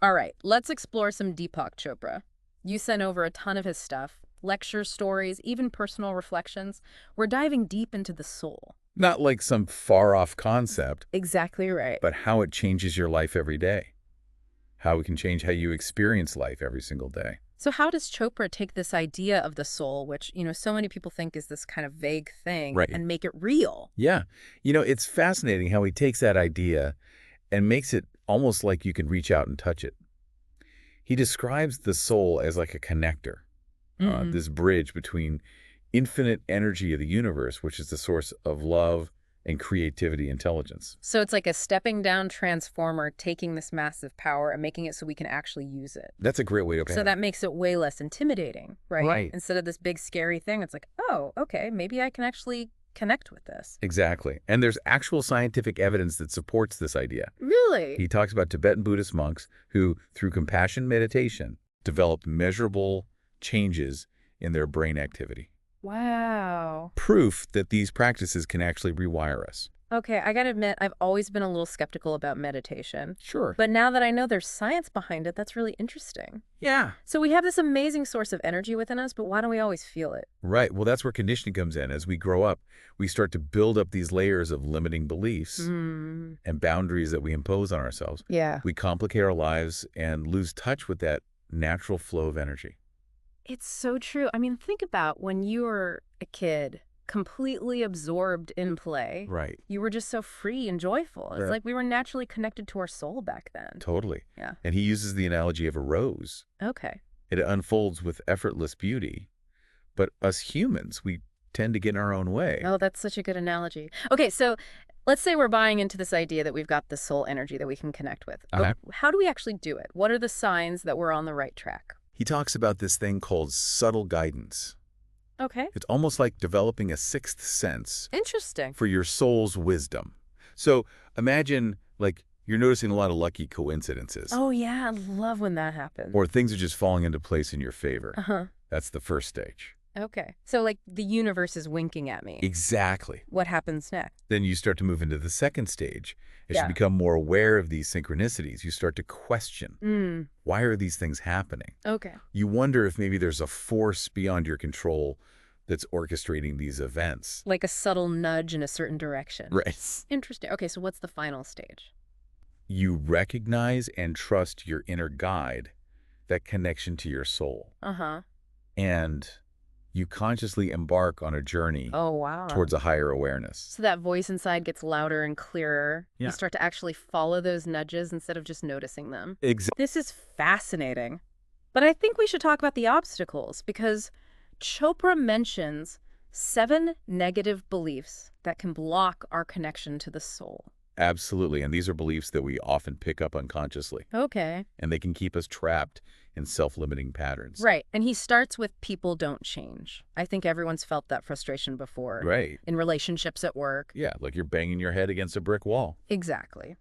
All right, let's explore some Deepak Chopra. You sent over a ton of his stuff, lectures, stories, even personal reflections. We're diving deep into the soul. Not like some far-off concept, Exactly right. but how it changes your life every day. How it can change how you experience life every single day. So how does Chopra take this idea of the soul, which, so many people think is this kind of vague thing, Right. and make it real? Yeah. It's fascinating how he takes that idea and makes it almost like you can reach out and touch it. He describes the soul as like a connector, Mm-mm. this bridge between infinite energy of the universe, which is the source of love and creativity, intelligence. So it's like a stepping down transformer taking this massive power and making it so we can actually use it. That's a great way to put So it. that makes it way less intimidating, right? Right. Instead of this big scary thing, it's like, oh, okay, maybe I can actually connect with this. Exactly. And there's actual scientific evidence that supports this idea. Really? He talks about Tibetan Buddhist monks who, through compassion meditation, developed measurable changes in their brain activity. Wow. Proof that these practices can actually rewire us. Okay, I gotta admit, I've always been a little skeptical about meditation. Sure. But now that I know there's science behind it, that's really interesting. Yeah. So we have this amazing source of energy within us, but why don't we always feel it? Right. Well, that's where conditioning comes in. As we grow up, we start to build up these layers of limiting beliefs and boundaries that we impose on ourselves. Yeah. We complicate our lives and lose touch with that natural flow of energy. It's so true. I mean, think about when you were a kid, completely absorbed in play. Right. You were just so free and joyful. It's Right. like we were naturally connected to our soul back then. Totally. Yeah. And he uses the analogy of a rose. Okay. It unfolds with effortless beauty. But us humans, we tend to get in our own way. Oh, that's such a good analogy. Okay, so let's say we're buying into this idea that we've got the soul energy that we can connect with. But how do we actually do it? What are the signs that we're on the right track? He talks about this thing called subtle guidance. Okay. It's almost like developing a sixth sense Interesting. for your soul's wisdom. So imagine like you're noticing a lot of lucky coincidences. Oh, yeah. I love when that happens. Or things are just falling into place in your favor. Uh-huh. That's the first stage. Okay. So like the universe is winking at me. Exactly. What happens next? Then you start to move into the second stage. As Yeah. you become more aware of these synchronicities, you start to question, why are these things happening? Okay. You wonder if maybe there's a force beyond your control that's orchestrating these events. Like a subtle nudge in a certain direction. Right. Interesting. Okay, so what's the final stage? You recognize and trust your inner guide, that connection to your soul. Uh-huh. And you consciously embark on a journey Oh, wow. towards a higher awareness. So that voice inside gets louder and clearer. Yeah. You start to actually follow those nudges instead of just noticing them. Exactly. This is fascinating. But I think we should talk about the obstacles because Chopra mentions 7 negative beliefs that can block our connection to the soul. Absolutely. And these are beliefs that we often pick up unconsciously. Okay. And they can keep us trapped in self-limiting patterns. Right. And he starts with people don't change. I think everyone's felt that frustration before. Right. In relationships at work. Yeah, like you're banging your head against a brick wall. Exactly.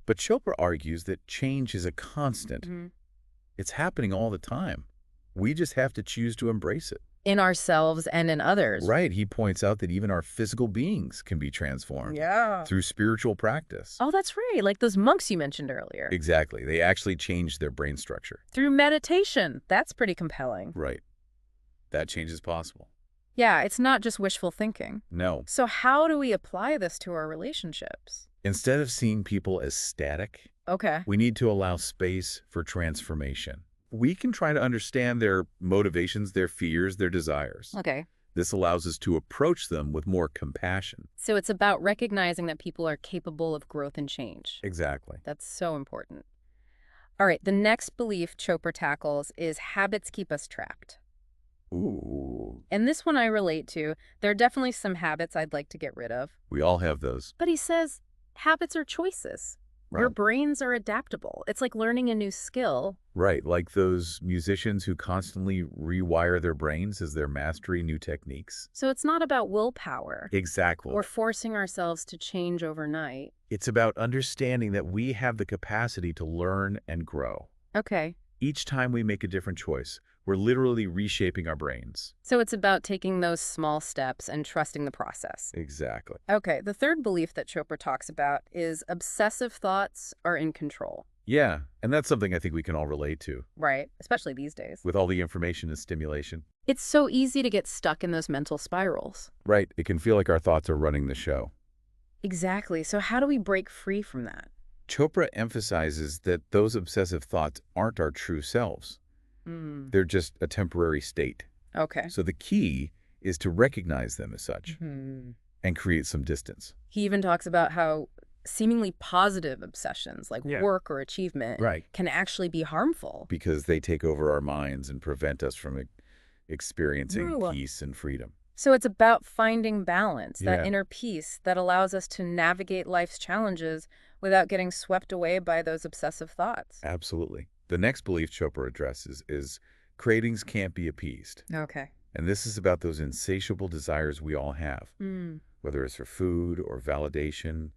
But Chopra argues that change is a constant. It's happening all the time. We just have to choose to embrace it. In ourselves and in others. Right. He points out that even our physical beings can be transformed. Yeah. Through spiritual practice. Oh, that's right. Like those monks you mentioned earlier. Exactly. They actually change their brain structure. Through meditation. That's pretty compelling. Right. That change is possible. Yeah, it's not just wishful thinking. No. So how do we apply this to our relationships? Instead of seeing people as static, Okay. we need to allow space for transformation. We can try to understand their motivations, their fears, their desires. Okay. This allows us to approach them with more compassion. So it's about recognizing that people are capable of growth and change. Exactly. That's so important. All right, the next belief Chopra tackles is habits keep us trapped. Ooh. And this one I relate to. There are definitely some habits I'd like to get rid of. We all have those. But he says habits are choices. Your Right. brains are adaptable. It's like learning a new skill. Right, like those musicians who constantly rewire their brains as they're mastering new techniques. So it's not about willpower Exactly. or forcing ourselves to change overnight. It's about understanding that we have the capacity to learn and grow. Okay. Each time we make a different choice, we're literally reshaping our brains. So it's about taking those small steps and trusting the process. Exactly. Okay, the third belief that Chopra talks about is obsessive thoughts are in control. Yeah, and that's something I think we can all relate to, Right, especially these days. with all the information and stimulation. It's so easy to get stuck in those mental spirals. Right, it can feel like our thoughts are running the show. Exactly. So how do we break free from that? Chopra emphasizes that those obsessive thoughts aren't our true selves. Mm, They're just a temporary state. okay. So the key is to recognize them as such Mhm. and create some distance. He even talks about how seemingly positive obsessions like Yeah. work or achievement Right. can actually be harmful. Because they take over our minds and prevent us from experiencing Ooh. peace and freedom. So it's about finding balance, that Yeah. inner peace that allows us to navigate life's challenges without getting swept away by those obsessive thoughts. Absolutely. The next belief Chopra addresses is cravings can't be appeased. Okay. And this is about those insatiable desires we all have, Mm. whether it's for food or validation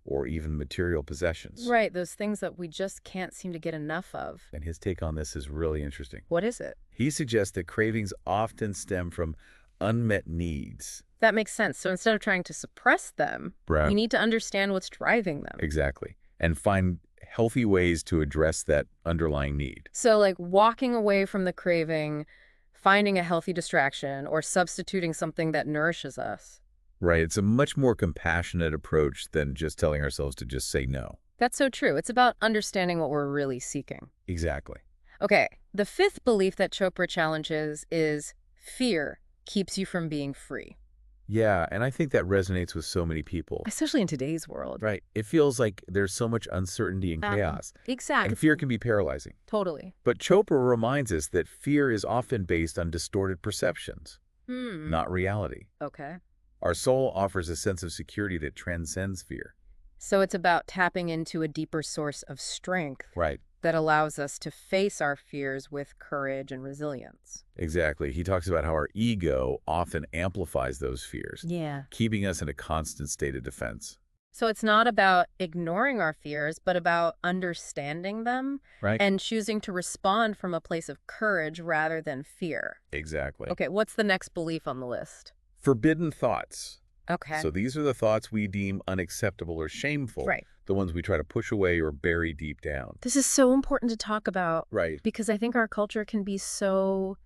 or even material possessions. Right, those things that we just can't seem to get enough of. And his take on this is really interesting. What is it? He suggests that cravings often stem from unmet needs. That makes sense. So instead of trying to suppress them, Right. we need to understand what's driving them. Exactly. And find healthy ways to address that underlying need. So like walking away from the craving, finding a healthy distraction, or substituting something that nourishes us. Right. It's a much more compassionate approach than just telling ourselves to just say no. That's so true. It's about understanding what we're really seeking. Exactly. Okay, the fifth belief that Chopra challenges is fear keeps you from being free, Yeah, and I think that resonates with so many people. especially in today's world. Right. It feels like there's so much uncertainty and chaos, Exactly. and fear can be paralyzing. Totally. But Chopra reminds us that fear is often based on distorted perceptions, Hmm. not reality. Okay. Our soul offers a sense of security that transcends fear. So it's about tapping into a deeper source of strength Right. that allows us to face our fears with courage and resilience. Exactly. He talks about how our ego often amplifies those fears, Yeah. keeping us in a constant state of defense. So it's not about ignoring our fears, but about understanding them Right? and choosing to respond from a place of courage rather than fear. Exactly. Okay, what's the next belief on the list? Forbidden thoughts. Okay. So these are the thoughts we deem unacceptable or shameful. Right. The ones we try to push away or bury deep down. This is so important to talk about Right. because I think our culture can be so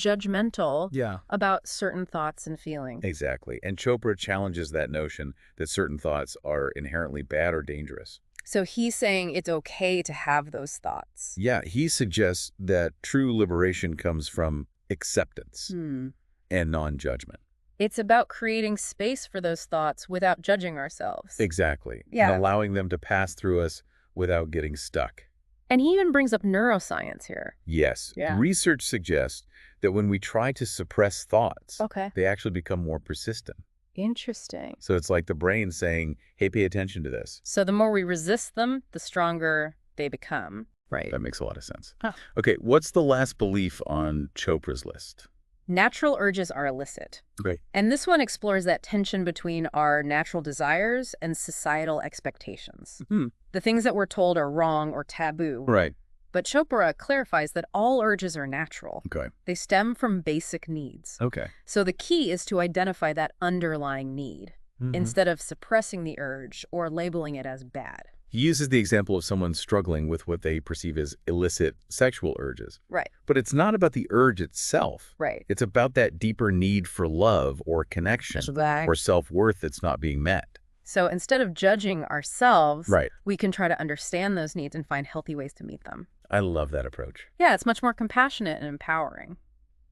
judgmental Yeah. about certain thoughts and feelings. Exactly. And Chopra challenges that notion that certain thoughts are inherently bad or dangerous. So he's saying it's okay to have those thoughts. Yeah, he suggests that true liberation comes from acceptance Hmm. and non-judgment. It's about creating space for those thoughts without judging ourselves. Exactly. Yeah. And allowing them to pass through us without getting stuck. And he even brings up neuroscience here. Yes. Yeah. Research suggests that when we try to suppress thoughts, Okay. they actually become more persistent. Interesting. So it's like the brain saying, hey, pay attention to this. So the more we resist them, the stronger they become. Right. That makes a lot of sense. Huh. Okay, what's the last belief on Chopra's list? Natural urges are illicit. Great. And this one explores that tension between our natural desires and societal expectations. Hmm. The things that we're told are wrong or taboo. Right. But Chopra clarifies that all urges are natural. Okay. They stem from basic needs. Okay. So the key is to identify that underlying need Mhm. instead of suppressing the urge or labeling it as bad. He uses the example of someone struggling with what they perceive as illicit sexual urges. Right, But it's not about the urge itself. right. It's about that deeper need for love or connection or self-worth that's not being met. So instead of judging ourselves, Right. we can try to understand those needs and find healthy ways to meet them. I love that approach. Yeah, it's much more compassionate and empowering.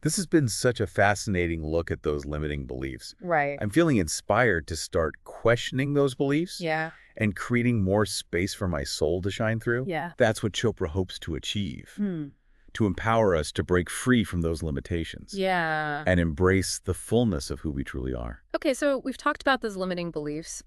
This has been such a fascinating look at those limiting beliefs. Right. I'm feeling inspired to start questioning those beliefs Yeah. and creating more space for my soul to shine through. Yeah. That's what Chopra hopes to achieve, Hmm. to empower us to break free from those limitations Yeah. and embrace the fullness of who we truly are. Okay, so we've talked about those limiting beliefs.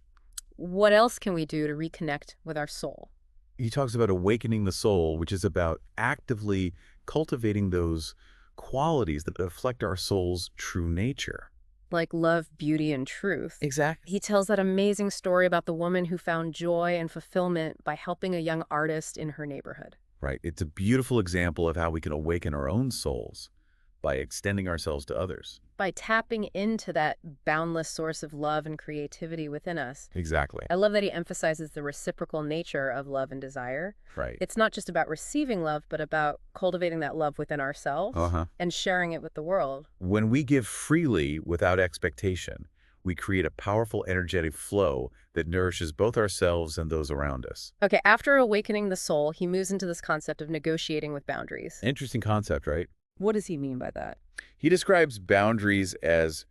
What else can we do to reconnect with our soul? He talks about awakening the soul, which is about actively cultivating those qualities that reflect our soul's true nature. Like love, beauty, and truth. Exactly. He tells that amazing story about the woman who found joy and fulfillment by helping a young artist in her neighborhood. Right. It's a beautiful example of how we can awaken our own souls by extending ourselves to others. By tapping into that boundless source of love and creativity within us. Exactly. I love that he emphasizes the reciprocal nature of love and desire. Right. It's not just about receiving love, but about cultivating that love within ourselves and sharing it with the world. When we give freely without expectation, we create a powerful energetic flow that nourishes both ourselves and those around us. Okay, after awakening the soul, he moves into this concept of negotiating with boundaries. Interesting concept, right? What does he mean by that? He describes boundaries as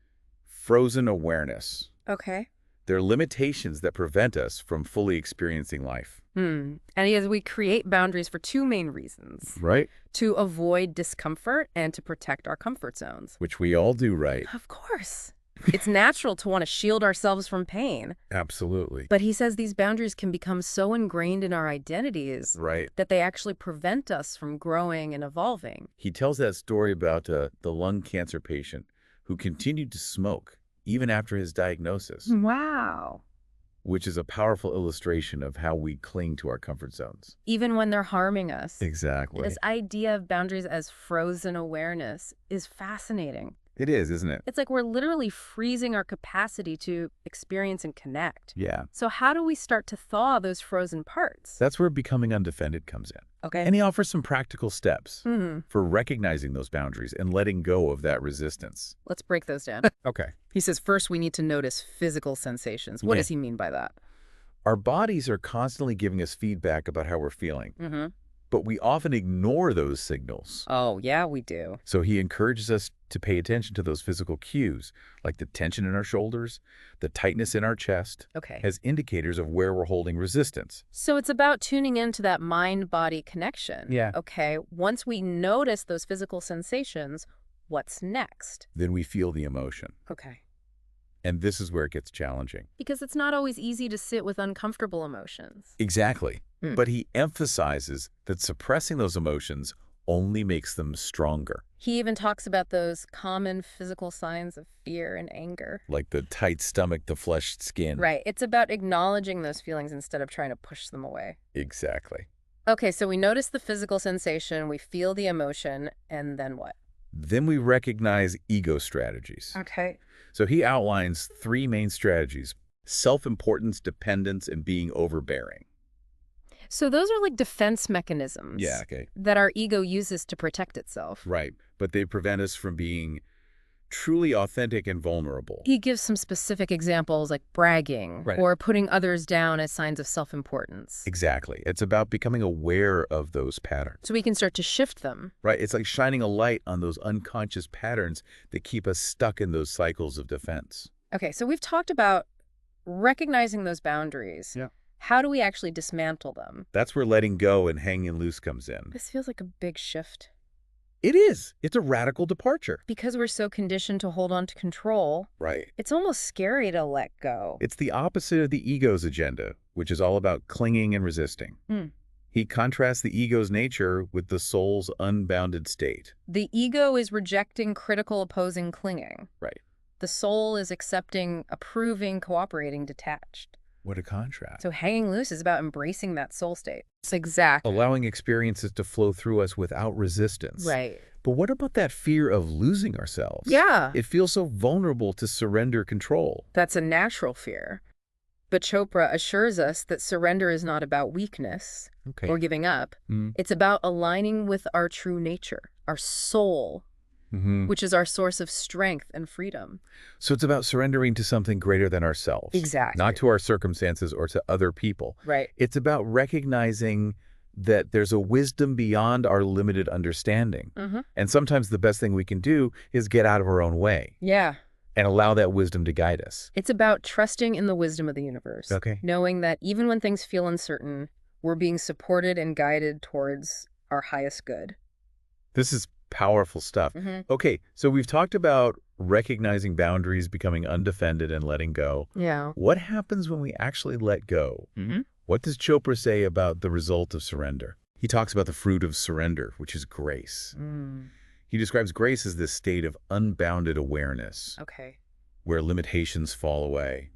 frozen awareness. Okay. They're limitations that prevent us from fully experiencing life. And we create boundaries for two main reasons. Right? To avoid discomfort and to protect our comfort zones. Which we all do, right? Of course. It's natural to want to shield ourselves from pain. Absolutely. But he says these boundaries can become so ingrained in our identities Right. that they actually prevent us from growing and evolving. He tells that story about the lung cancer patient who continued to smoke even after his diagnosis, Wow. which is a powerful illustration of how we cling to our comfort zones. Even when they're harming us. Exactly. This idea of boundaries as frozen awareness is fascinating. It is, isn't it? It's like we're literally freezing our capacity to experience and connect. Yeah. So how do we start to thaw those frozen parts? That's where becoming undefended comes in. Okay. And he offers some practical steps Mm-hmm. for recognizing those boundaries and letting go of that resistance. Let's break those down. Okay. He says first we need to notice physical sensations. What Yeah. does he mean by that? Our bodies are constantly giving us feedback about how we're feeling, Mm-hmm. but we often ignore those signals. Oh, yeah, we do. So he encourages us to pay attention to those physical cues, like the tension in our shoulders, the tightness in our chest, Okay. as indicators of where we're holding resistance. So it's about tuning into that mind-body connection. Yeah. Okay. Once we notice those physical sensations, what's next? Then we feel the emotion. Okay. And this is where it gets challenging. Because it's not always easy to sit with uncomfortable emotions. Exactly. Hmm. But he emphasizes that suppressing those emotions only makes them stronger, He even talks about those common physical signs of fear and anger. like the tight stomach, the flushed skin. Right. It's about acknowledging those feelings instead of trying to push them away. Exactly. Okay, so we notice the physical sensation, we feel the emotion, and then what? Then we recognize ego strategies. Okay. So he outlines three main strategies: self-importance, dependence, and being overbearing. So those are like defense mechanisms. Yeah, okay. That our ego uses to protect itself. Right. But they prevent us from being truly authentic and vulnerable. He gives some specific examples like bragging Right. or putting others down as signs of self-importance. Exactly. It's about becoming aware of those patterns. So we can start to shift them. Right. It's like shining a light on those unconscious patterns that keep us stuck in those cycles of defense. Okay, so we've talked about recognizing those boundaries. Yeah. How do we actually dismantle them? That's where letting go and hanging loose comes in. This feels like a big shift. It is. It's a radical departure. Because we're so conditioned to hold on to control, Right. it's almost scary to let go. It's the opposite of the ego's agenda, which is all about clinging and resisting. Hmm. He contrasts the ego's nature with the soul's unbounded state. The ego is rejecting critical, opposing, clinging. Right. The soul is accepting, approving, cooperating, detached. What a contrast. So hanging loose is about embracing that soul state. It's exact. Allowing experiences to flow through us without resistance. Right. But what about that fear of losing ourselves? Yeah. It feels so vulnerable to surrender control. That's a natural fear. But Chopra assures us that surrender is not about weakness Okay. or giving up. Mm. It's about aligning with our true nature, our soul, Mm-hmm. which is our source of strength and freedom. So it's about surrendering to something greater than ourselves. Exactly. Not to our circumstances or to other people. Right. It's about recognizing that there's a wisdom beyond our limited understanding. Mm-hmm. And sometimes the best thing we can do is get out of our own way Yeah. and allow that wisdom to guide us. It's about trusting in the wisdom of the universe. Okay. Knowing that even when things feel uncertain, we're being supported and guided towards our highest good. This is powerful stuff. Mm-hmm. Okay, so we've talked about recognizing boundaries, becoming undefended, and letting go. Yeah. What happens when we actually let go? Mm-hmm. What does Chopra say about the result of surrender? He talks about the fruit of surrender, which is grace. Mm. He describes grace as this state of unbounded awareness, Okay. where limitations fall away,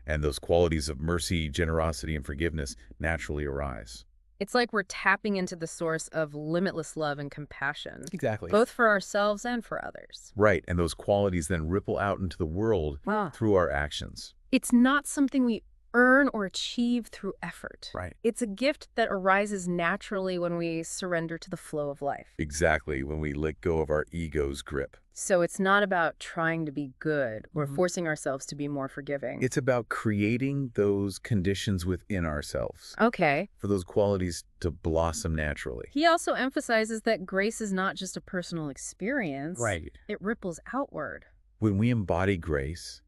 and those qualities of mercy, generosity, and forgiveness naturally arise. It's like we're tapping into the source of limitless love and compassion, Exactly. both for ourselves and for others. Right, and those qualities then ripple out into the world Wow. through our actions. It's not something we earn or achieve through effort. Right. It's a gift that arises naturally when we surrender to the flow of life. Exactly, when we let go of our ego's grip. So it's not about trying to be good or forcing ourselves to be more forgiving. It's about creating those conditions within ourselves Okay. for those qualities to blossom naturally. He also emphasizes that grace is not just a personal experience. Right. It ripples outward. When we embody grace,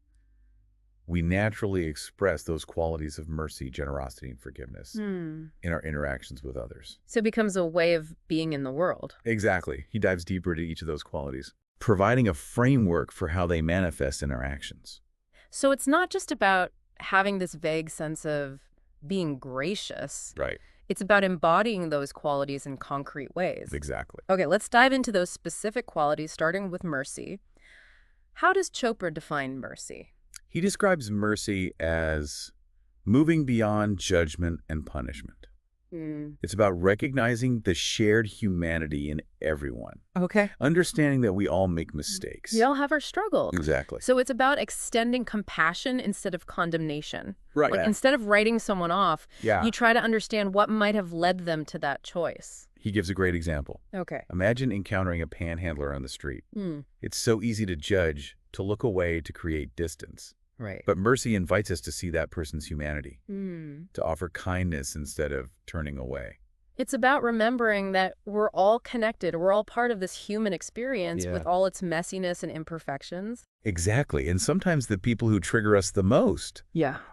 we naturally express those qualities of mercy, generosity, and forgiveness in our interactions with others. So it becomes a way of being in the world. Exactly. He dives deeper into each of those qualities, providing a framework for how they manifest in our actions. So it's not just about having this vague sense of being gracious. Right. It's about embodying those qualities in concrete ways. Exactly. Okay, let's dive into those specific qualities, starting with mercy. How does Chopra define mercy? He describes mercy as moving beyond judgment and punishment. It's about recognizing the shared humanity in everyone, Okay. understanding that we all make mistakes. We all have our struggles. Exactly. So it's about extending compassion instead of condemnation. Right. Like instead of writing someone off, Yeah. you try to understand what might have led them to that choice. He gives a great example. Okay. Imagine encountering a panhandler on the street. It's so easy to judge, to look away, to create distance. Right. But mercy invites us to see that person's humanity, to offer kindness instead of turning away. It's about remembering that we're all connected. We're all part of this human experience with all its messiness and imperfections. Exactly. And sometimes the people who trigger us the most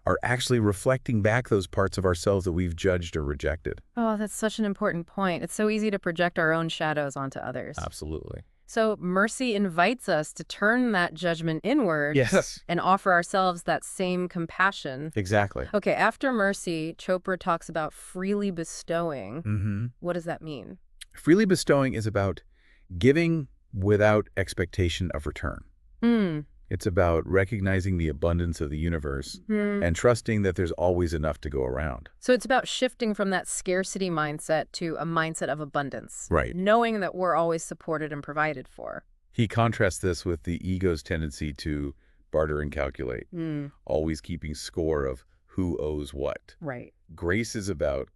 are actually reflecting back those parts of ourselves that we've judged or rejected. Oh, that's such an important point. It's so easy to project our own shadows onto others. Absolutely. So mercy invites us to turn that judgment inward Yes. and offer ourselves that same compassion. Exactly. Okay, after mercy, Chopra talks about freely bestowing. What does that mean? Freely bestowing is about giving without expectation of return. It's about recognizing the abundance of the universe and trusting that there's always enough to go around. So it's about shifting from that scarcity mindset to a mindset of abundance. Right. Knowing that we're always supported and provided for. He contrasts this with the ego's tendency to barter and calculate, always keeping score of who owes what. Right. Grace is about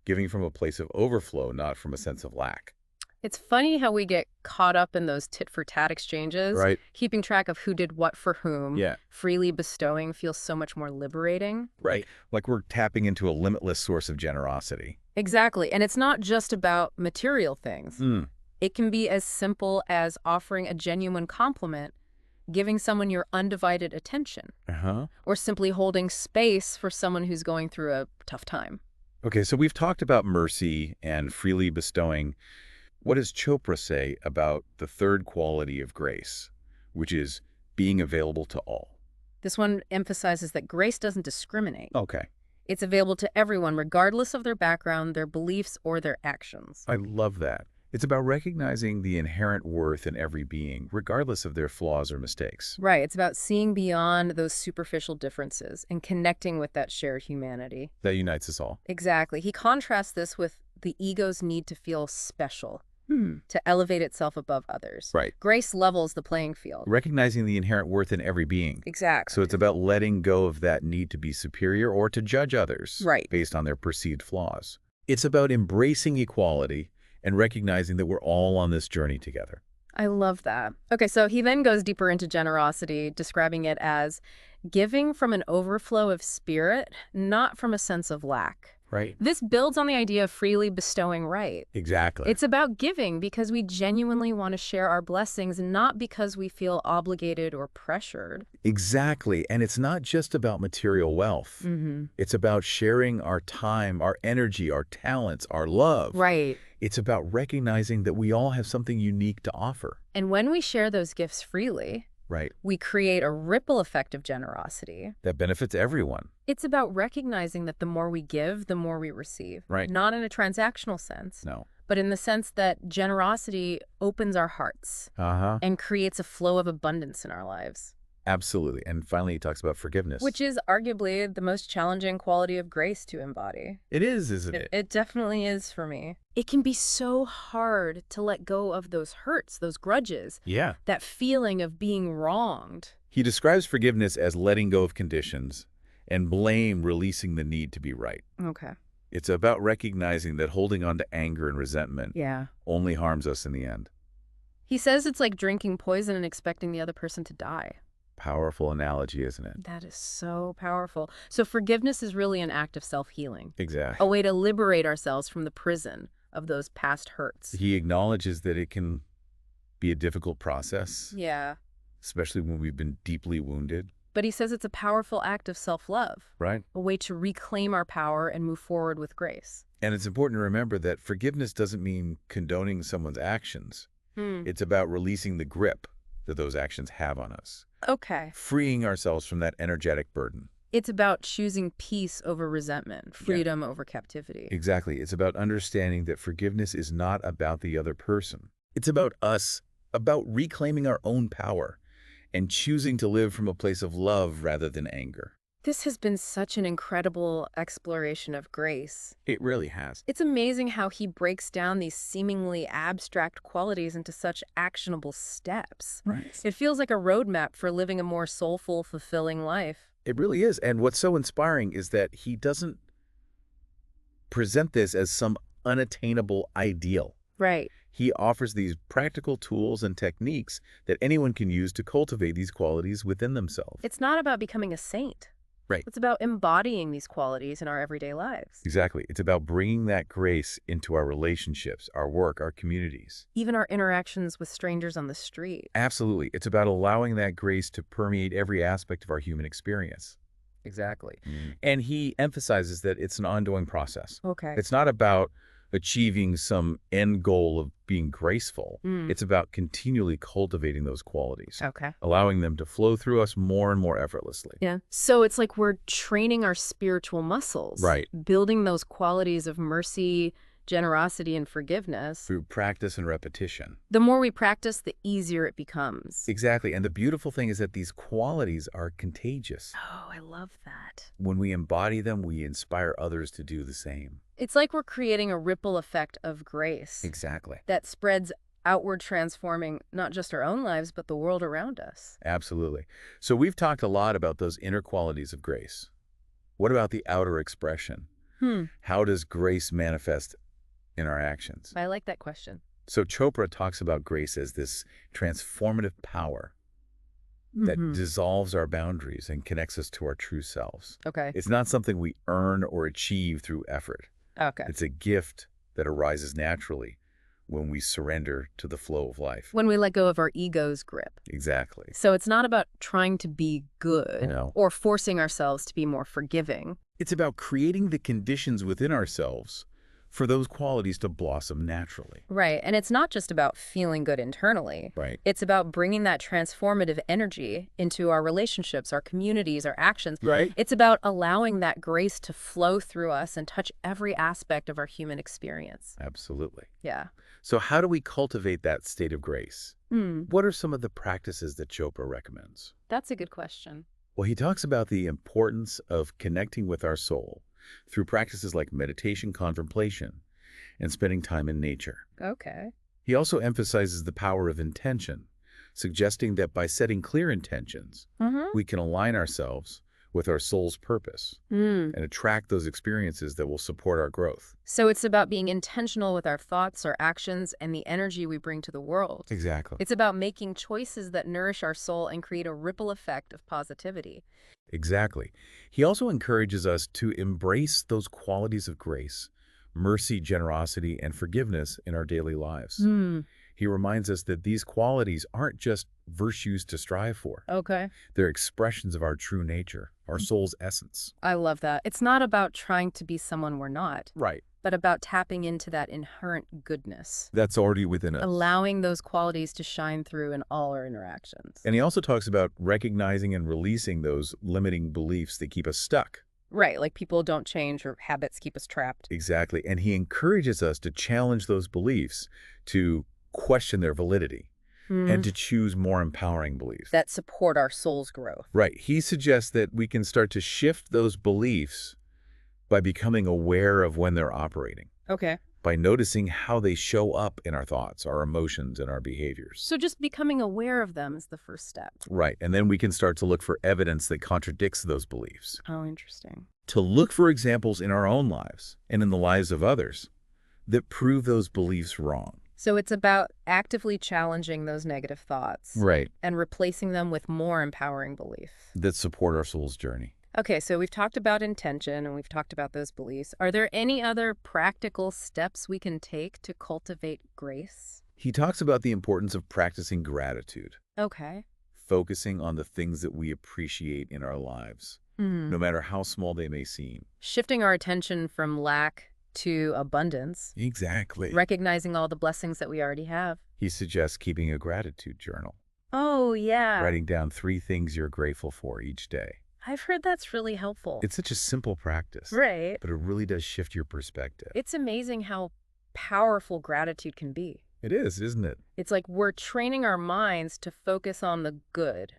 giving from a place of overflow, not from a sense of lack. It's funny how we get caught up in those tit-for-tat exchanges. Right. Keeping track of who did what for whom. Yeah. Freely bestowing feels so much more liberating. Right. Like we're tapping into a limitless source of generosity. Exactly. And it's not just about material things. It can be as simple as offering a genuine compliment, giving someone your undivided attention, or simply holding space for someone who's going through a tough time. Okay, so we've talked about mercy and freely bestowing. What does Chopra say about the third quality of grace, which is being available to all? This one emphasizes that grace doesn't discriminate. Okay. It's available to everyone, regardless of their background, their beliefs, or their actions. I love that. It's about recognizing the inherent worth in every being, regardless of their flaws or mistakes. Right. It's about seeing beyond those superficial differences and connecting with that shared humanity. That unites us all. Exactly. He contrasts this with the ego's need to feel special, to elevate itself above others. Right. Grace levels the playing field. Recognizing the inherent worth in every being. Exactly. So it's about letting go of that need to be superior or to judge others based on their perceived flaws. It's about embracing equality and recognizing that we're all on this journey together. I love that. Okay, so he then goes deeper into generosity, describing it as giving from an overflow of spirit, not from a sense of lack. Right. This builds on the idea of freely bestowing right. Exactly. It's about giving because we genuinely want to share our blessings, not because we feel obligated or pressured. Exactly. And it's not just about material wealth. It's about sharing our time, our energy, our talents, our love. Right. It's about recognizing that we all have something unique to offer. And when we share those gifts freely, we create a ripple effect of generosity. That benefits everyone. It's about recognizing that the more we give, the more we receive. Right. Not in a transactional sense. No. But in the sense that generosity opens our hearts and creates a flow of abundance in our lives. Absolutely. And finally, he talks about forgiveness. Which is arguably the most challenging quality of grace to embody. It is, isn't it? It definitely is for me. It can be so hard to let go of those hurts, those grudges. Yeah. That feeling of being wronged. He describes forgiveness as letting go of conditions and blame releasing the need to be right. Okay. It's about recognizing that holding on to anger and resentment only harms us in the end. He says it's like drinking poison and expecting the other person to die. Powerful analogy, isn't it? That is so powerful. So forgiveness is really an act of self-healing. Exactly. A way to liberate ourselves from the prison of those past hurts. He acknowledges that it can be a difficult process. Yeah. Especially when we've been deeply wounded. But he says it's a powerful act of self-love. Right. A way to reclaim our power and move forward with grace. And it's important to remember that forgiveness doesn't mean condoning someone's actions. It's about releasing the grip that those actions have on us. Okay. Freeing ourselves from that energetic burden. It's about choosing peace over resentment, freedom over captivity. Exactly. It's about understanding that forgiveness is not about the other person. It's about us, about reclaiming our own power and choosing to live from a place of love rather than anger. This has been such an incredible exploration of grace. It really has. It's amazing how he breaks down these seemingly abstract qualities into such actionable steps. Right. It feels like a roadmap for living a more soulful, fulfilling life. It really is. And what's so inspiring is that he doesn't present this as some unattainable ideal. Right. He offers these practical tools and techniques that anyone can use to cultivate these qualities within themselves. It's not about becoming a saint. Right. It's about embodying these qualities in our everyday lives. Exactly. It's about bringing that grace into our relationships, our work, our communities. Even our interactions with strangers on the street. Absolutely. It's about allowing that grace to permeate every aspect of our human experience. Exactly. And he emphasizes that it's an ongoing process. Okay. It's not about achieving some end goal of being graceful. It's about continually cultivating those qualities. Okay. Allowing them to flow through us more and more effortlessly. Yeah. So it's like we're training our spiritual muscles. Right. Building those qualities of mercy, generosity, and forgiveness. Through practice and repetition. The more we practice, the easier it becomes. Exactly. And the beautiful thing is that these qualities are contagious. Oh, I love that. When we embody them, we inspire others to do the same. It's like we're creating a ripple effect of grace. Exactly. That spreads outward, transforming not just our own lives, but the world around us. Absolutely. So we've talked a lot about those inner qualities of grace. What about the outer expression? How does grace manifest in our actions? I like that question. So Chopra talks about grace as this transformative power that dissolves our boundaries and connects us to our true selves. Okay. It's not something we earn or achieve through effort. Okay. It's a gift that arises naturally when we surrender to the flow of life. When we let go of our ego's grip. Exactly. So it's not about trying to be good No. or forcing ourselves to be more forgiving. It's about creating the conditions within ourselves for those qualities to blossom naturally. Right. And it's not just about feeling good internally. Right. It's about bringing that transformative energy into our relationships, our communities, our actions. Right. It's about allowing that grace to flow through us and touch every aspect of our human experience. Absolutely. Yeah. So how do we cultivate that state of grace? What are some of the practices that Chopra recommends? That's a good question. Well, he talks about the importance of connecting with our soul through practices like meditation, contemplation, and spending time in nature. Okay. He also emphasizes the power of intention, suggesting that by setting clear intentions, we can align ourselves with our soul's purpose and attract those experiences that will support our growth. So it's about being intentional with our thoughts, our actions, and the energy we bring to the world. Exactly. It's about making choices that nourish our soul and create a ripple effect of positivity. Exactly. He also encourages us to embrace those qualities of grace, mercy, generosity, and forgiveness in our daily lives. He reminds us that these qualities aren't just virtues to strive for. Okay. They're expressions of our true nature, our soul's essence. I love that. It's not about trying to be someone we're not, Right. but about tapping into that inherent goodness. That's already within us. Allowing those qualities to shine through in all our interactions. And he also talks about recognizing and releasing those limiting beliefs that keep us stuck. Right, like people don't change or habits keep us trapped. Exactly. And he encourages us to challenge those beliefs, to question their validity, and to choose more empowering beliefs. That support our soul's growth. Right. He suggests that we can start to shift those beliefs by becoming aware of when they're operating. Okay. By noticing how they show up in our thoughts, our emotions, and our behaviors. So just becoming aware of them is the first step. Right. And then we can start to look for evidence that contradicts those beliefs. Oh, interesting. To look for examples in our own lives and in the lives of others that prove those beliefs wrong. So it's about actively challenging those negative thoughts. Right. And replacing them with more empowering beliefs. That support our soul's journey. Okay, so we've talked about intention and we've talked about those beliefs. Are there any other practical steps we can take to cultivate grace? He talks about the importance of practicing gratitude. Okay. Focusing on the things that we appreciate in our lives, no matter how small they may seem. Shifting our attention from lack to abundance. Exactly. Recognizing all the blessings that we already have. He suggests keeping a gratitude journal. Oh, yeah. Writing down 3 things you're grateful for each day. I've heard that's really helpful. It's such a simple practice. Right. But it really does shift your perspective. It's amazing how powerful gratitude can be. It is, isn't it? It's like we're training our minds to focus on the good,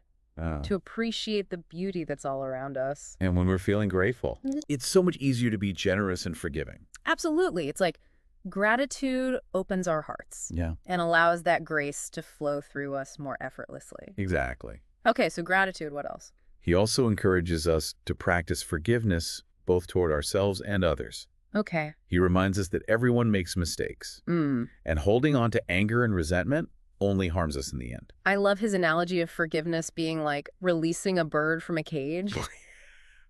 to appreciate the beauty that's all around us. And when we're feeling grateful, it's so much easier to be generous and forgiving. Absolutely. It's like gratitude opens our hearts. Yeah. And allows that grace to flow through us more effortlessly. Exactly. Okay, so gratitude, what else? He also encourages us to practice forgiveness both toward ourselves and others. Okay. He reminds us that everyone makes mistakes. And holding on to anger and resentment only harms us in the end. I love his analogy of forgiveness being like releasing a bird from a cage.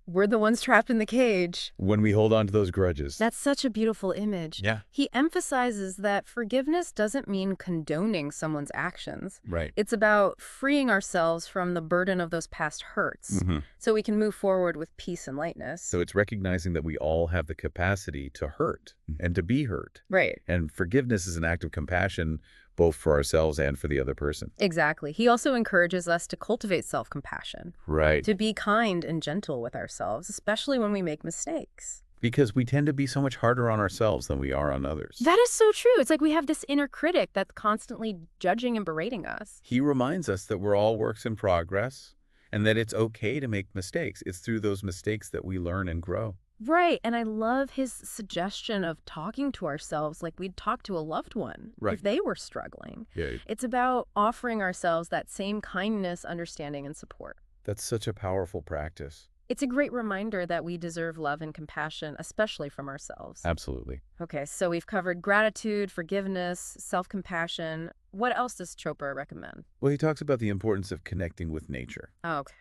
We're the ones trapped in the cage. When we hold on to those grudges. That's such a beautiful image. Yeah. He emphasizes that forgiveness doesn't mean condoning someone's actions. Right. It's about freeing ourselves from the burden of those past hurts so we can move forward with peace and lightness. So it's recognizing that we all have the capacity to hurt and to be hurt. Right. And forgiveness is an act of compassion both for ourselves and for the other person. Exactly. He also encourages us to cultivate self-compassion. Right. To be kind and gentle with ourselves, especially when we make mistakes. Because we tend to be so much harder on ourselves than we are on others. That is so true. It's like we have this inner critic that's constantly judging and berating us. He reminds us that we're all works in progress and that it's okay to make mistakes. It's through those mistakes that we learn and grow. Right. And I love his suggestion of talking to ourselves like we'd talk to a loved one if they were struggling. Yeah. It's about offering ourselves that same kindness, understanding, and support. That's such a powerful practice. It's a great reminder that we deserve love and compassion, especially from ourselves. Absolutely. Okay, so we've covered gratitude, forgiveness, self-compassion. What else does Chopra recommend? Well, he talks about the importance of connecting with nature. Oh, okay.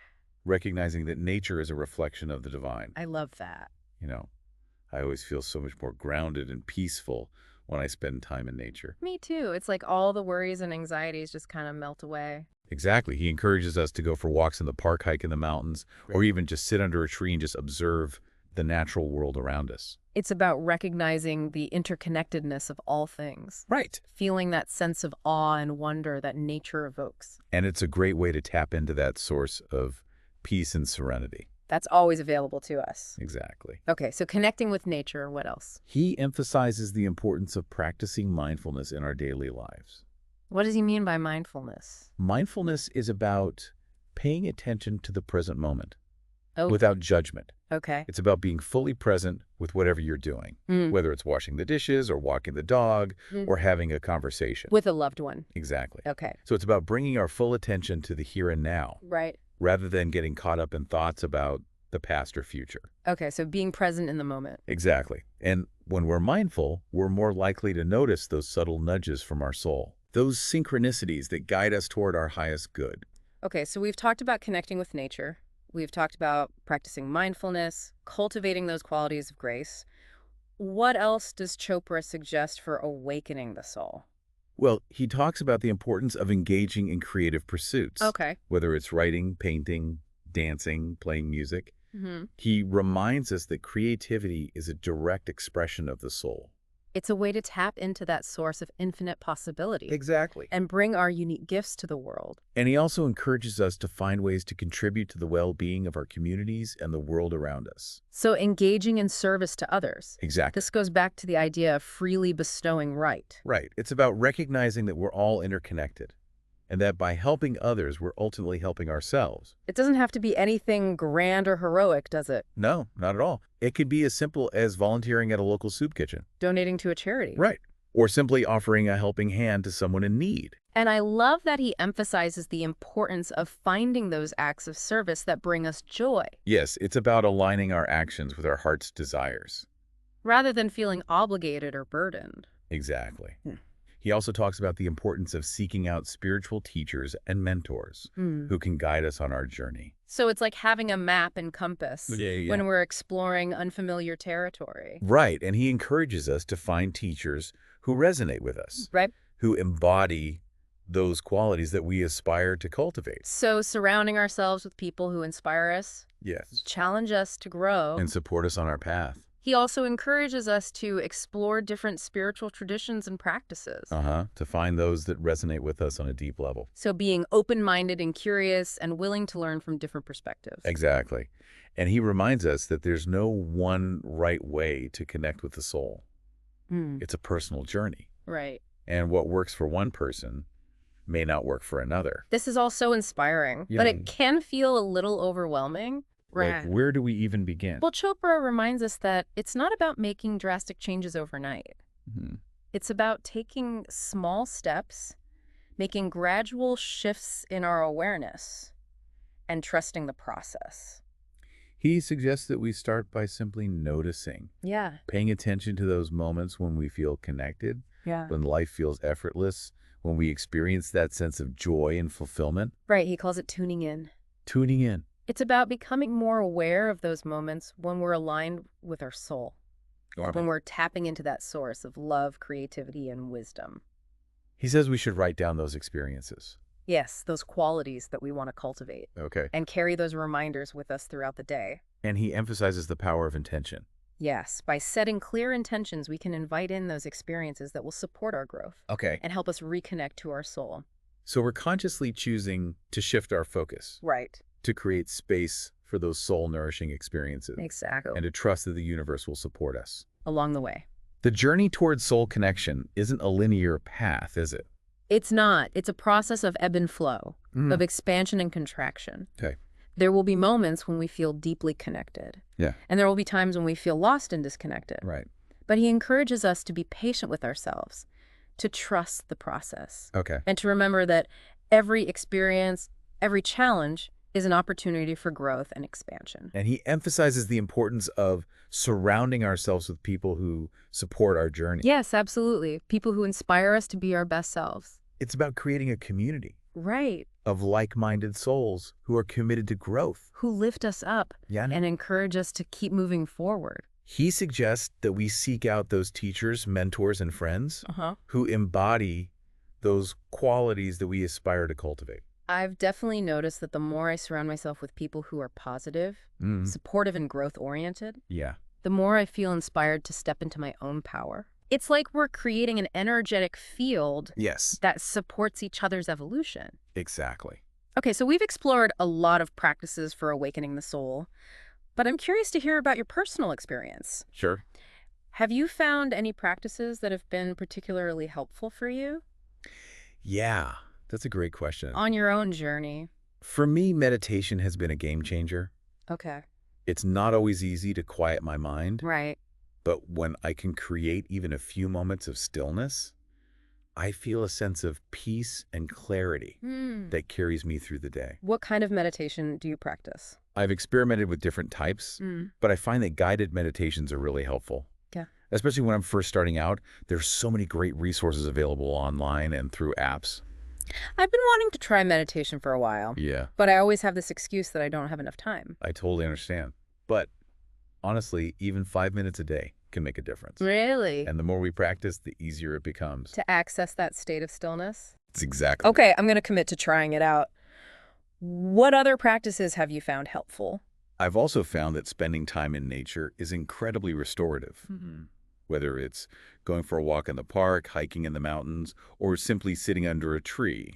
Recognizing that nature is a reflection of the divine. I love that. You know, I always feel so much more grounded and peaceful when I spend time in nature. Me too. It's like all the worries and anxieties just kind of melt away. Exactly. He encourages us to go for walks in the park, hike in the mountains, or even just sit under a tree and just observe the natural world around us. It's about recognizing the interconnectedness of all things. Right. Feeling that sense of awe and wonder that nature evokes. And it's a great way to tap into that source of peace and serenity. That's always available to us. Exactly. Okay, so connecting with nature, what else? He emphasizes the importance of practicing mindfulness in our daily lives. What does he mean by mindfulness? Mindfulness is about paying attention to the present moment Oh, without judgment. okay. It's about being fully present with whatever you're doing, whether it's washing the dishes or walking the dog or having a conversation. With a loved one. Exactly. Okay. So it's about bringing our full attention to the here and now, Right. rather than getting caught up in thoughts about the past or future. Okay, so being present in the moment. Exactly. And when we're mindful, we're more likely to notice those subtle nudges from our soul, those synchronicities that guide us toward our highest good. Okay, so we've talked about connecting with nature. We've talked about practicing mindfulness, cultivating those qualities of grace. What else does Chopra suggest for awakening the soul? Well, he talks about the importance of engaging in creative pursuits. Okay. Whether it's writing, painting, dancing, playing music. Mm-hmm. He reminds us that creativity is a direct expression of the soul. It's a way to tap into that source of infinite possibility. Exactly. And bring our unique gifts to the world. And he also encourages us to find ways to contribute to the well-being of our communities and the world around us. So engaging in service to others. Exactly. This goes back to the idea of freely bestowing right. Right. It's about recognizing that we're all interconnected, and that by helping others, we're ultimately helping ourselves. It doesn't have to be anything grand or heroic, does it? No, not at all. It could be as simple as volunteering at a local soup kitchen. Donating to a charity. Right. Or simply offering a helping hand to someone in need. And I love that he emphasizes the importance of finding those acts of service that bring us joy. Yes, it's about aligning our actions with our heart's desires. Rather than feeling obligated or burdened. Exactly. He also talks about the importance of seeking out spiritual teachers and mentors who can guide us on our journey. So it's like having a map and compass when we're exploring unfamiliar territory. Right, and he encourages us to find teachers who resonate with us, right? Who embody those qualities that we aspire to cultivate. So surrounding ourselves with people who inspire us, yes, challenge us to grow, and support us on our path. He also encourages us to explore different spiritual traditions and practices. To find those that resonate with us on a deep level. So being open-minded and curious and willing to learn from different perspectives. Exactly. And he reminds us that there's no one right way to connect with the soul. It's a personal journey. Right. And what works for one person may not work for another. This is all so inspiring, but it can feel a little overwhelming. Like, where do we even begin? Well, Chopra reminds us that it's not about making drastic changes overnight. It's about taking small steps, making gradual shifts in our awareness, and trusting the process. He suggests that we start by simply noticing. Paying attention to those moments when we feel connected, when life feels effortless, when we experience that sense of joy and fulfillment. Right, he calls it tuning in. Tuning in. It's about becoming more aware of those moments when we're aligned with our soul, when we're tapping into that source of love, creativity, and wisdom. He says we should write down those experiences. Yes, those qualities that we want to cultivate. And carry those reminders with us throughout the day. And he emphasizes the power of intention. Yes, by setting clear intentions, we can invite in those experiences that will support our growth. And help us reconnect to our soul. So we're consciously choosing to shift our focus. Right. To create space for those soul-nourishing experiences. Exactly. And to trust that the universe will support us. Along the way. The journey towards soul connection isn't a linear path, is it? It's not. It's a process of ebb and flow, of expansion and contraction. There will be moments when we feel deeply connected. And there will be times when we feel lost and disconnected. But he encourages us to be patient with ourselves, to trust the process. And to remember that every experience, every challenge is an opportunity for growth and expansion. And he emphasizes the importance of surrounding ourselves with people who support our journey. Yes, absolutely. People who inspire us to be our best selves. It's about creating a community. Right. Of like-minded souls who are committed to growth. Who lift us up and encourage us to keep moving forward. He suggests that we seek out those teachers, mentors, and friends who embody those qualities that we aspire to cultivate. I've definitely noticed that the more I surround myself with people who are positive, supportive, and growth-oriented, the more I feel inspired to step into my own power. It's like we're creating an energetic field that supports each other's evolution. Exactly. Okay, so we've explored a lot of practices for awakening the soul, but I'm curious to hear about your personal experience. Sure. Have you found any practices that have been particularly helpful for you? Yeah. That's a great question. On your own journey. For me, meditation has been a game changer. It's not always easy to quiet my mind. But when I can create even a few moments of stillness, I feel a sense of peace and clarity that carries me through the day. What kind of meditation do you practice? I've experimented with different types, but I find that guided meditations are really helpful. Especially when I'm first starting out, there's so many great resources available online and through apps. I've been wanting to try meditation for a while. But I always have this excuse that I don't have enough time. I totally understand. But honestly, even 5 minutes a day can make a difference. Really? And the more we practice, the easier it becomes. To access that state of stillness? It's exactly. Okay, I'm going to commit to trying it out. What other practices have you found helpful? I've also found that spending time in nature is incredibly restorative. Whether it's going for a walk in the park, hiking in the mountains, or simply sitting under a tree.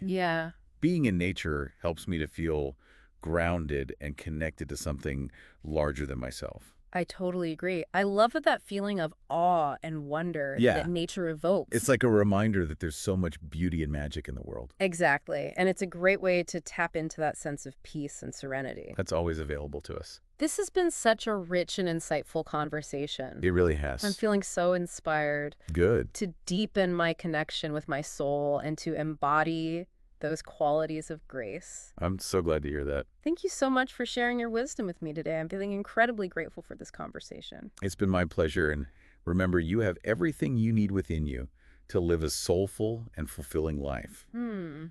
Being in nature helps me to feel grounded and connected to something larger than myself. I totally agree. I love that feeling of awe and wonder that nature evokes. It's like a reminder that there's so much beauty and magic in the world. Exactly. And it's a great way to tap into that sense of peace and serenity. That's always available to us. This has been such a rich and insightful conversation. It really has. I'm feeling so inspired. Good. To deepen my connection with my soul and to embody those qualities of grace. I'm so glad to hear that. Thank you so much for sharing your wisdom with me today. I'm feeling incredibly grateful for this conversation. It's been my pleasure. And remember, you have everything you need within you to live a soulful and fulfilling life.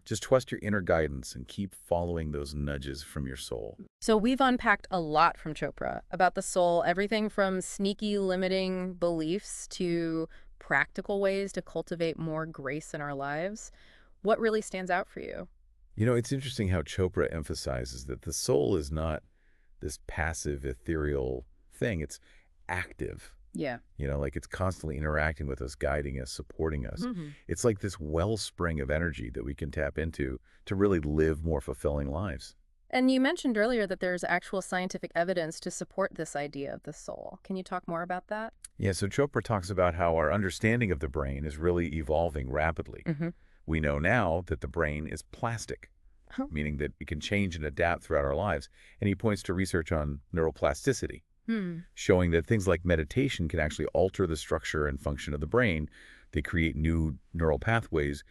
Just trust your inner guidance and keep following those nudges from your soul. So we've unpacked a lot from Chopra about the soul, everything from sneaky limiting beliefs to practical ways to cultivate more grace in our lives. What really stands out for you? You know, it's interesting how Chopra emphasizes that the soul is not this passive, ethereal thing. It's active. Yeah. You know, like it's constantly interacting with us, guiding us, supporting us. It's like this wellspring of energy that we can tap into to really live more fulfilling lives. And you mentioned earlier that there's actual scientific evidence to support this idea of the soul. Can you talk more about that? Yeah, so Chopra talks about how our understanding of the brain is really evolving rapidly. We know now that the brain is plastic, meaning that it can change and adapt throughout our lives. And he points to research on neuroplasticity, showing that things like meditation can actually alter the structure and function of the brain. They create new neural pathways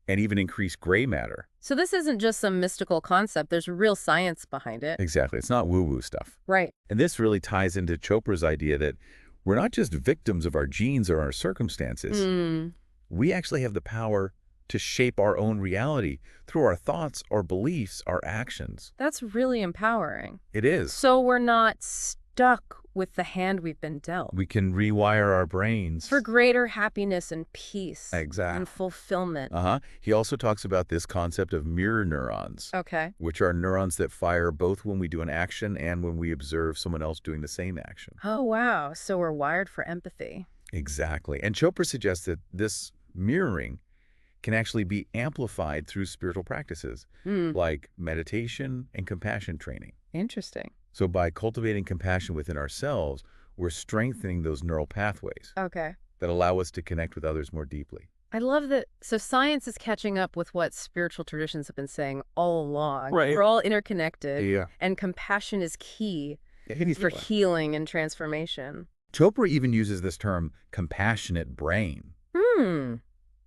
and even increase gray matter. So this isn't just some mystical concept. There's real science behind it. Exactly. It's not woo-woo stuff. Right. And this really ties into Chopra's idea that we're not just victims of our genes or our circumstances. We actually have the power to shape our own reality through our thoughts, our beliefs, our actions. That's really empowering. It is. So we're not stuck with the hand we've been dealt. We can rewire our brains. For greater happiness and peace. Exactly. And fulfillment. He also talks about this concept of mirror neurons. Okay. Which are neurons that fire both when we do an action and when we observe someone else doing the same action. Oh, wow. So we're wired for empathy. Exactly. And Chopra suggests that this mirroring can actually be amplified through spiritual practices like meditation and compassion training. Interesting. So by cultivating compassion within ourselves, we're strengthening those neural pathways that allow us to connect with others more deeply. I love that. So science is catching up with what spiritual traditions have been saying all along. Right. We're all interconnected, and compassion is key for healing and transformation. Chopra even uses this term, compassionate brain,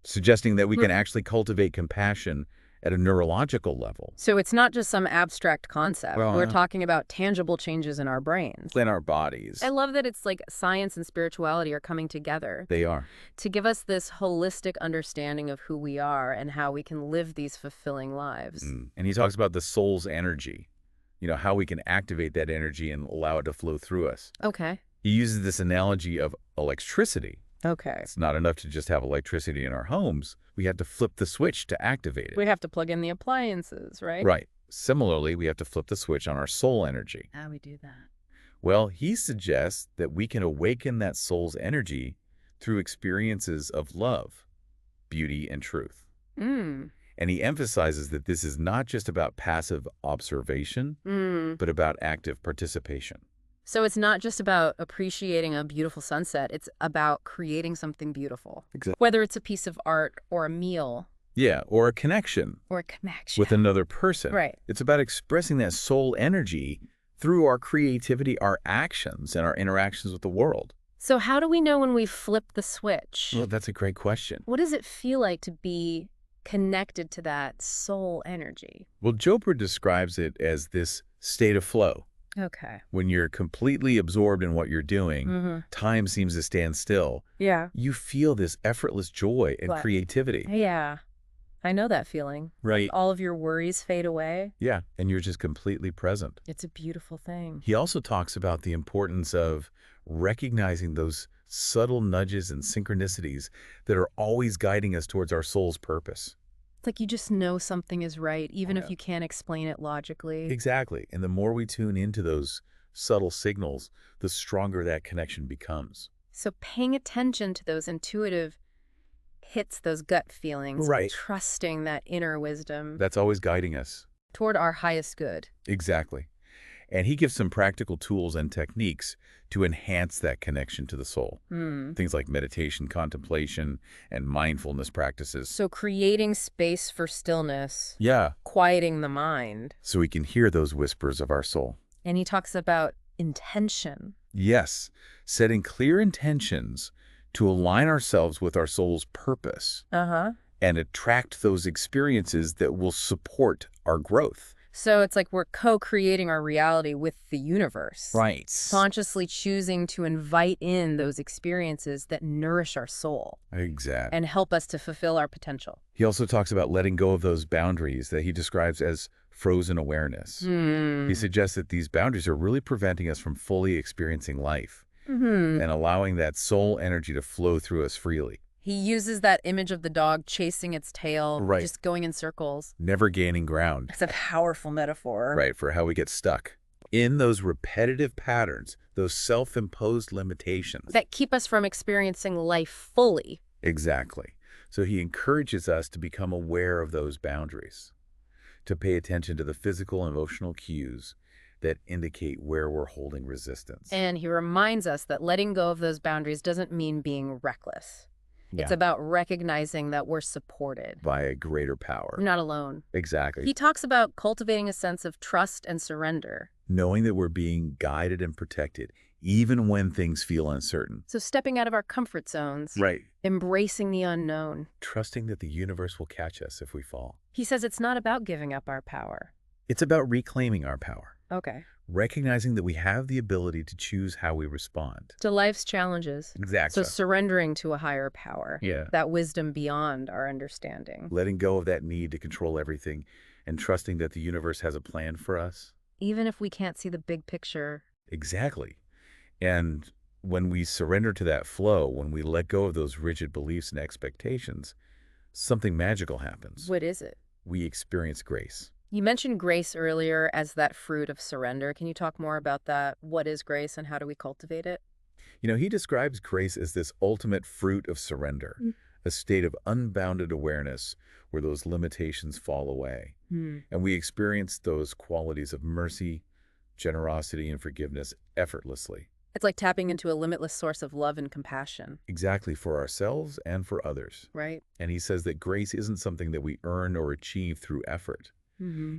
suggesting that we can actually cultivate compassion at a neurological level. So it's not just some abstract concept. We're talking about tangible changes in our brains. In our bodies. I love that it's like science and spirituality are coming together. They are. To give us this holistic understanding of who we are and how we can live these fulfilling lives. And he talks about the soul's energy, you know, how we can activate that energy and allow it to flow through us. Okay. He uses this analogy of electricity. Okay. It's not enough to just have electricity in our homes. We have to flip the switch to activate it. We have to plug in the appliances, right? Right. Similarly, we have to flip the switch on our soul energy. How do we do that? Well, he suggests that we can awaken that soul's energy through experiences of love, beauty, and truth. And he emphasizes that this is not just about passive observation, but about active participation. So it's not just about appreciating a beautiful sunset. It's about creating something beautiful. Exactly. Whether it's a piece of art or a meal. Yeah, or a connection. Or a connection. With another person. Right. It's about expressing that soul energy through our creativity, our actions, and our interactions with the world. So how do we know when we flip the switch? Well, that's a great question. What does it feel like to be connected to that soul energy? Well, Chopra describes it as this state of flow. Okay. When you're completely absorbed in what you're doing, time seems to stand still. Yeah. You feel this effortless joy and creativity. Yeah. I know that feeling. Right. All of your worries fade away. Yeah. And you're just completely present. It's a beautiful thing. He also talks about the importance of recognizing those subtle nudges and synchronicities that are always guiding us towards our soul's purpose. It's like you just know something is right, even if you can't explain it logically. Exactly. And the more we tune into those subtle signals, the stronger that connection becomes. So paying attention to those intuitive hits, those gut feelings, trusting that inner wisdom. That's always guiding us. Toward our highest good. Exactly. And he gives some practical tools and techniques to enhance that connection to the soul. Things like meditation, contemplation, and mindfulness practices. So creating space for stillness. Yeah. Quieting the mind. So we can hear those whispers of our soul. And he talks about intention. Yes. Setting clear intentions to align ourselves with our soul's purpose. And attract those experiences that will support our growth. So it's like we're co-creating our reality with the universe. Right. Consciously choosing to invite in those experiences that nourish our soul. Exactly. And help us to fulfill our potential. He also talks about letting go of those boundaries that he describes as frozen awareness. He suggests that these boundaries are really preventing us from fully experiencing life and allowing that soul energy to flow through us freely. He uses that image of the dog chasing its tail, just going in circles. Never gaining ground. It's a powerful metaphor. Right, for how we get stuck in those repetitive patterns, those self-imposed limitations. That keep us from experiencing life fully. Exactly. So he encourages us to become aware of those boundaries, to pay attention to the physical and emotional cues that indicate where we're holding resistance. And he reminds us that letting go of those boundaries doesn't mean being reckless. It's about recognizing that we're supported. By a greater power. We're not alone. Exactly. He talks about cultivating a sense of trust and surrender. Knowing that we're being guided and protected, even when things feel uncertain. So stepping out of our comfort zones. Right. Embracing the unknown. Trusting that the universe will catch us if we fall. He says it's not about giving up our power. It's about reclaiming our power. Okay. Recognizing that we have the ability to choose how we respond. To life's challenges. Exactly. So surrendering to a higher power. Yeah. That wisdom beyond our understanding. Letting go of that need to control everything and trusting that the universe has a plan for us. Even if we can't see the big picture. Exactly. And when we surrender to that flow, when we let go of those rigid beliefs and expectations, something magical happens. What is it? We experience grace. You mentioned grace earlier as that fruit of surrender. Can you talk more about that? What is grace and how do we cultivate it? You know, he describes grace as this ultimate fruit of surrender, a state of unbounded awareness where those limitations fall away. And we experience those qualities of mercy, generosity, and forgiveness effortlessly. It's like tapping into a limitless source of love and compassion. Exactly, for ourselves and for others. Right. And he says that grace isn't something that we earn or achieve through effort.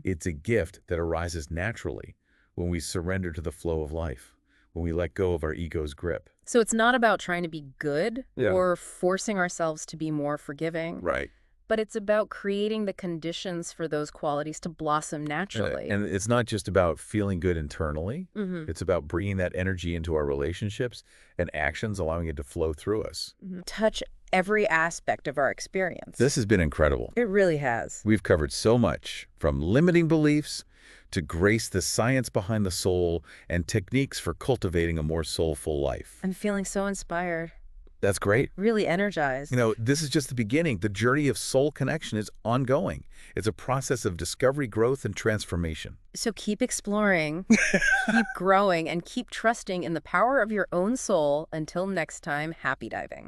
It's a gift that arises naturally when we surrender to the flow of life, when we let go of our ego's grip. So it's not about trying to be good or forcing ourselves to be more forgiving. Right. But it's about creating the conditions for those qualities to blossom naturally. And it's not just about feeling good internally. It's about bringing that energy into our relationships and actions, allowing it to flow through us. Touch every aspect of our experience. This has been incredible. It really has. We've covered so much, from limiting beliefs to grace, the science behind the soul, and techniques for cultivating a more soulful life. I'm feeling so inspired. That's great. Really energized. You know, this is just the beginning. The journey of soul connection is ongoing. It's a process of discovery, growth, and transformation. So keep exploring, keep growing, and keep trusting in the power of your own soul. Until next time, happy diving.